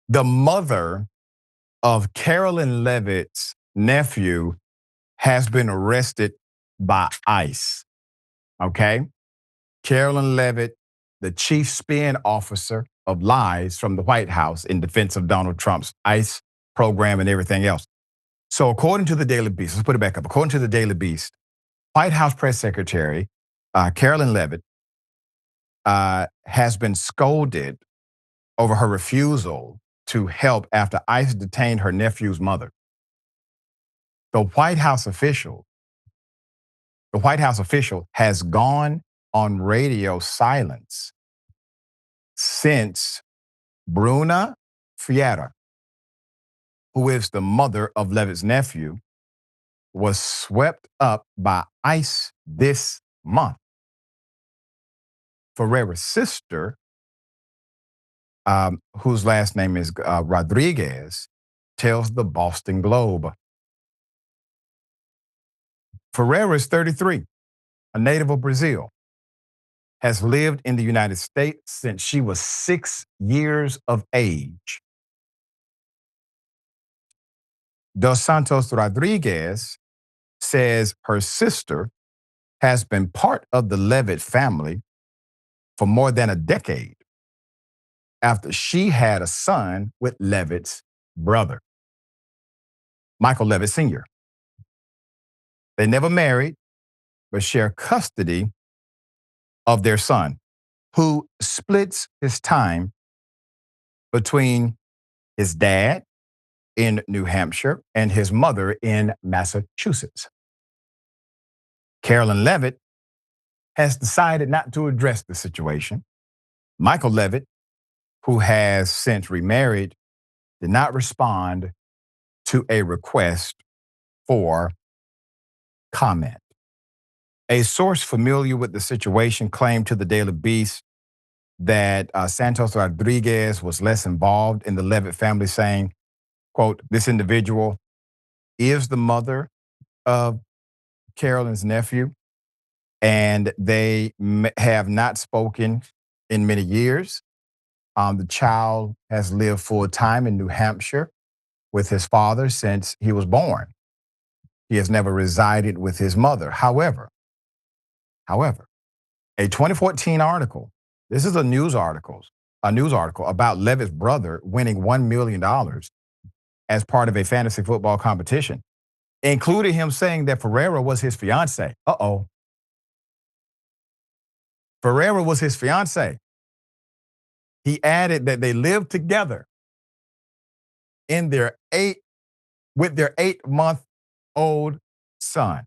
The mother of Karoline Leavitt's nephew has been arrested by ICE. Okay? Karoline Leavitt, the chief spin officer of lies from the White House in defense of Donald Trump's ICE program and everything else. So according to the Daily Beast, let's put it back up. According to the Daily Beast, White House press secretary Karoline Leavitt has been scolded over her refusal to help after ICE detained her nephew's mother. The White House official has gone on radio silence since Bruna Ferreira, who is the mother of Leavitt's nephew, was swept up by ICE this month. Ferreira's sister, whose last name is Rodriguez, tells the Boston Globe. Ferreira is 33, a native of Brazil, has lived in the United States since she was 6 years of age. Dos Santos Rodriguez says her sister has been part of the Leavitt family for more than a decade after she had a son with Leavitt's brother, Michael Leavitt Sr. They never married, but share custody of their son, who splits his time between his dad in New Hampshire and his mother in Massachusetts. Karoline Leavitt has decided not to address the situation. Michael Leavitt, who has since remarried, did not respond to a request for comment. A source familiar with the situation claimed to the Daily Beast that Santos Rodriguez was less involved in the Leavitt family, saying, quote, "This individual is the mother of Karoline's nephew, and they have not spoken in many years. The child has lived full time in New Hampshire with his father since he was born. He has never resided with his mother. However, a 2014 article, this is a news article about Leavitt's brother winning $1 million as part of a fantasy football competition, included him saying that Ferreira was his fiance. Ferreira was his fiance. He added that they lived together with their 8-month-old son.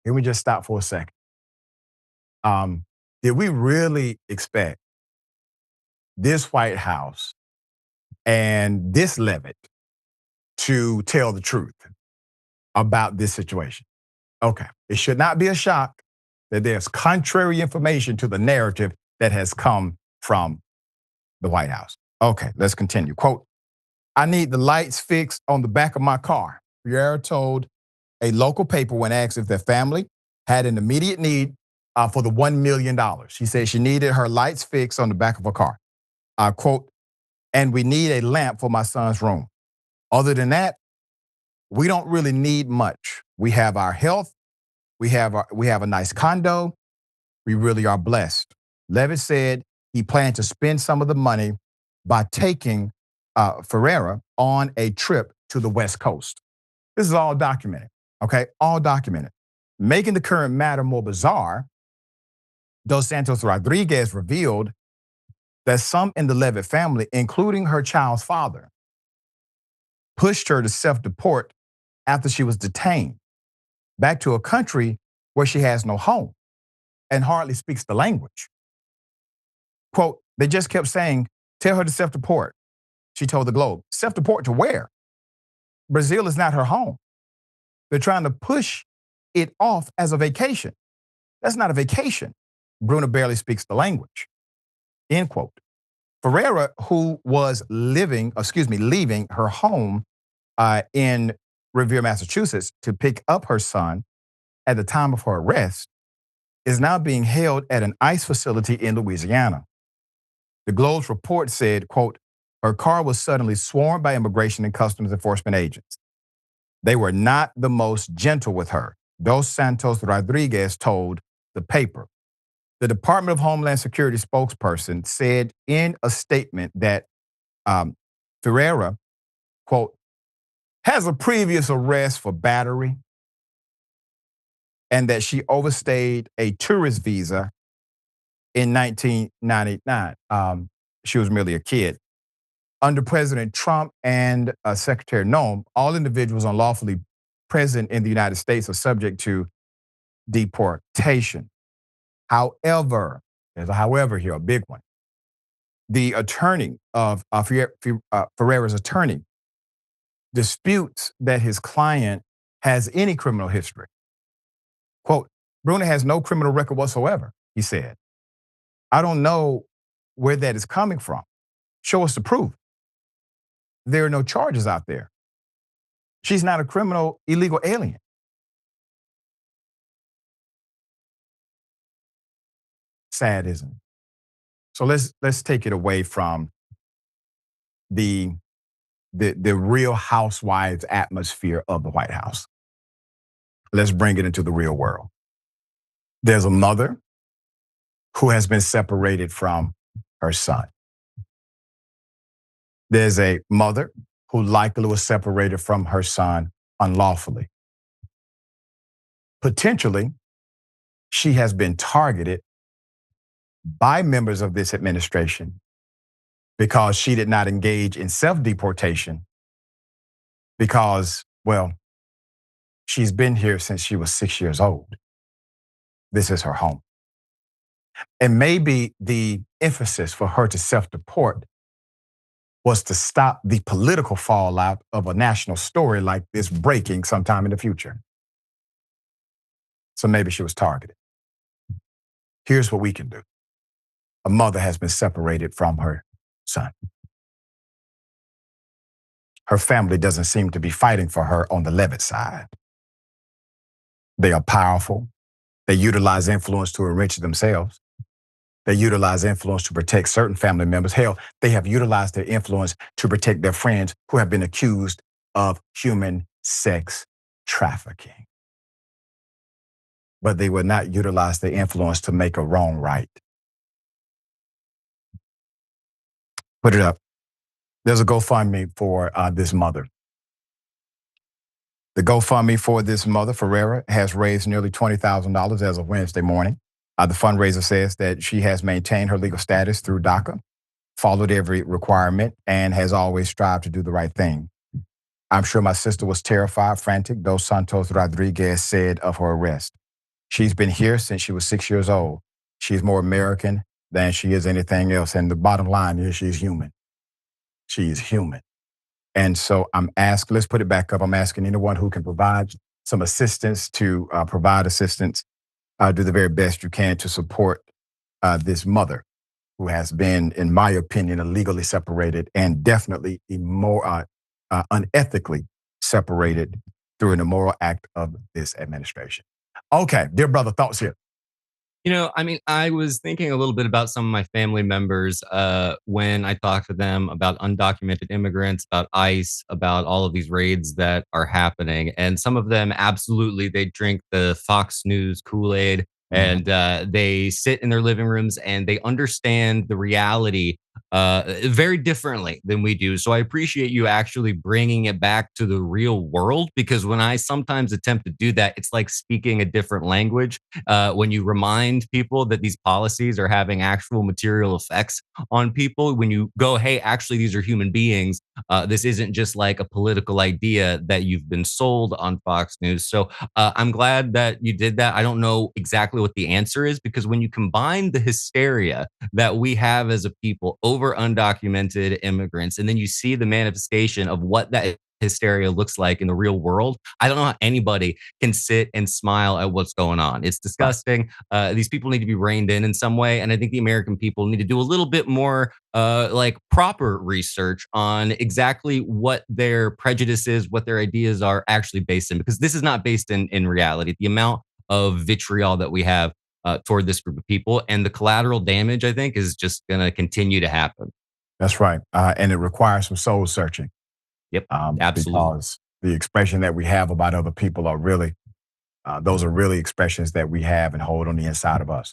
Can we just stop for a second? Did we really expect this White House and this Leavitt to tell the truth about this situation? Okay. It should not be a shock that there's contrary information to the narrative that has come from the White House. Okay, let's continue. Quote, "I need the lights fixed on the back of my car," Ferreira told a local paper when asked if their family had an immediate need for the $1 million. She said she needed her lights fixed on the back of her car. Quote, "And we need a lamp for my son's room. Other than that, we don't really need much. We have our health. We have a nice condo. We really are blessed." Leavitt said he planned to spend some of the money by taking Ferreira on a trip to the West Coast. This is all documented, okay? All documented. Making the current matter more bizarre, Dos Santos Rodriguez revealed that some in the Leavitt family, including her child's father, pushed her to self-deport after she was detained back to a country where she has no home and hardly speaks the language. Quote, "They just kept saying, tell her to self-deport," she told the Globe. Self-deport to where? Brazil is not her home. They're trying to push it off as a vacation. That's not a vacation. Bruna barely speaks the language. End quote. Ferreira, who was leaving her home in Revere, Massachusetts to pick up her son at the time of her arrest, is now being held at an ICE facility in Louisiana. The Globe's report said, quote, Her car was suddenly swarmed by immigration and customs enforcement agents. They were not the most gentle with her, Dos Santos Rodriguez told the paper. The Department of Homeland Security spokesperson said in a statement that Ferreira, quote, has a previous arrest for battery and that she overstayed a tourist visa in 1999. She was merely a kid. Under President Trump and Secretary Noem, all individuals unlawfully present in the United States are subject to deportation. However, there's a however here, a big one. The attorney of Ferreira's attorney disputes that his client has any criminal history. Quote, Bruna has no criminal record whatsoever, he said. I don't know where that is coming from. Show us the proof. There are no charges out there. She's not a criminal, illegal alien. Sad, isn't it? So let's take it away from the real housewives atmosphere of the White House. Let's bring it into the real world. There's a mother who has been separated from her son. There's a mother who likely was separated from her son unlawfully. Potentially, she has been targeted by members of this administration because she did not engage in self-deportation because, well, she's been here since she was 6 years old. This is her home. And maybe the emphasis for her to self-deport was to stop the political fallout of a national story like this breaking sometime in the future. So maybe she was targeted. Here's what we can do. A mother has been separated from her son. Her family doesn't seem to be fighting for her on the Leavitt side. They are powerful. They utilize influence to enrich themselves. They utilize influence to protect certain family members. Hell, they have utilized their influence to protect their friends who have been accused of human sex trafficking. But they will not utilize their influence to make a wrong right. Put it up. There's a GoFundMe for this mother. The GoFundMe for this mother, Ferreira, has raised nearly $20,000 as of Wednesday morning. The fundraiser says that she has maintained her legal status through DACA, followed every requirement, and has always strived to do the right thing. I'm sure my sister was terrified, frantic, Dos Santos Rodriguez said of her arrest. She's been here since she was 6 years old. She's more American than she is anything else. And the bottom line is she's human. She is human. And so let's put it back up. I'm asking anyone who can provide some assistance to provide assistance, do the very best you can to support this mother who has been, in my opinion, illegally separated and definitely more unethically separated through an immoral act of this administration. Okay, dear brother, thoughts here. I mean, I was thinking a little bit about some of my family members when I talked to them about undocumented immigrants, about ICE, about all of these raids that are happening. And some of them, absolutely, they drink the Fox News Kool-Aid and they sit in their living rooms and they understand the reality very differently than we do. So I appreciate you actually bringing it back to the real world, because when I sometimes attempt to do that, it's like speaking a different language. When you remind people that these policies are having actual material effects on people, when you go, hey, actually, these are human beings. This isn't just like a political idea that you've been sold on Fox News. So I'm glad that you did that. I don't know exactly what the answer is, because when you combine the hysteria that we have as a people over undocumented immigrants, and then you see the manifestation of what that hysteria looks like in the real world, I don't know how anybody can sit and smile at what's going on. It's disgusting. These people need to be reined in some way. And I think the American people need to do a little bit more like proper research on exactly what their prejudices, what their ideas are actually based in, because this is not based in reality. The amount of vitriol that we have toward this group of people and the collateral damage, I think, is just going to continue to happen. That's right. And it requires some soul searching, Yep, absolutely. because the expression that we have about other people are really, those are really expressions that we have and hold on the inside of us.